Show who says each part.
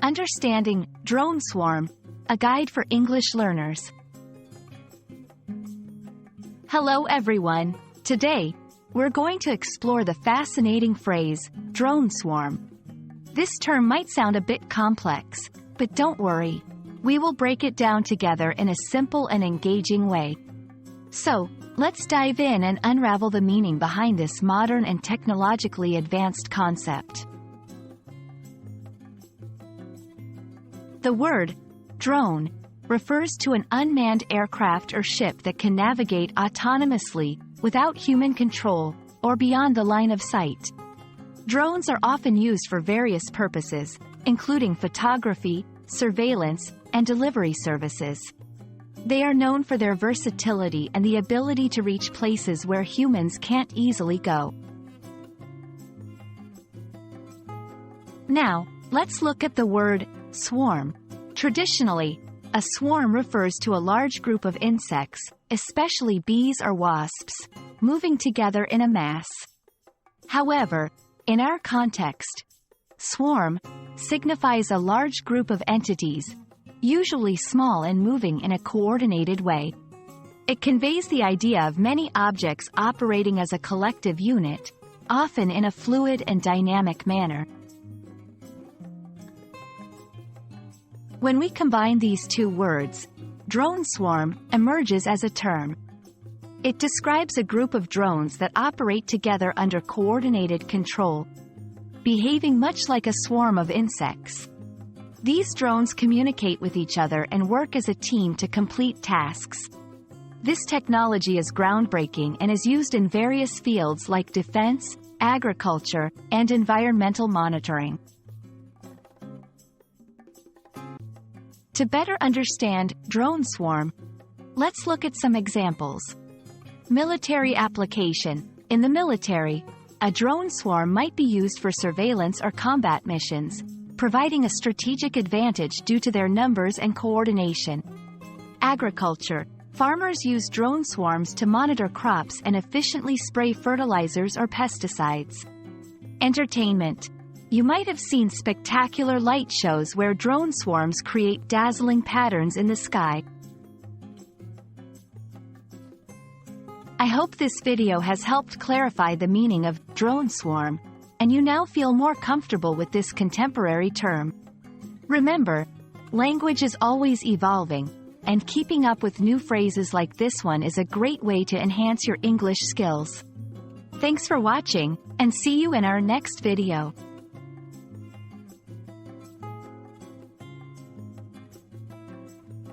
Speaker 1: Understanding Drone Swarm, a guide for English learners. Hello everyone. Today, we're going to explore the fascinating phrase, drone swarm. This term might sound a bit complex, but don't worry. We will break it down together in a simple and engaging way. So, let's dive in and unravel the meaning behind this modern and technologically advanced concept. The word drone refers to an unmanned aircraft or ship that can navigate autonomously without human control or beyond the line of sight. Drones are often used for various purposes, including photography, surveillance, and delivery services. They are known for their versatility and the ability to reach places where humans can't easily go. Now, let's look at the word swarm. Traditionally, a swarm refers to a large group of insects, especially bees or wasps, moving together in a mass. However, in our context, swarm signifies a large group of entities, usually small and moving in a coordinated way. It conveys the idea of many objects operating as a collective unit, often in a fluid and dynamic manner. When we combine these two words, drone swarm emerges as a term. It describes a group of drones that operate together under coordinated control, behaving much like a swarm of insects. These drones communicate with each other and work as a team to complete tasks. This technology is groundbreaking and is used in various fields like defense, agriculture, and environmental monitoring. To better understand drone swarm, let's look at some examples. Military application. In the military, a drone swarm might be used for surveillance or combat missions, providing a strategic advantage due to their numbers and coordination. Agriculture. Farmers use drone swarms to monitor crops and efficiently spray fertilizers or pesticides. Entertainment. You might have seen spectacular light shows where drone swarms create dazzling patterns in the sky. I hope this video has helped clarify the meaning of drone swarm, and you now feel more comfortable with this contemporary term. Remember, language is always evolving, and keeping up with new phrases like this one is a great way to enhance your English skills. Thanks for watching, and see you in our next video.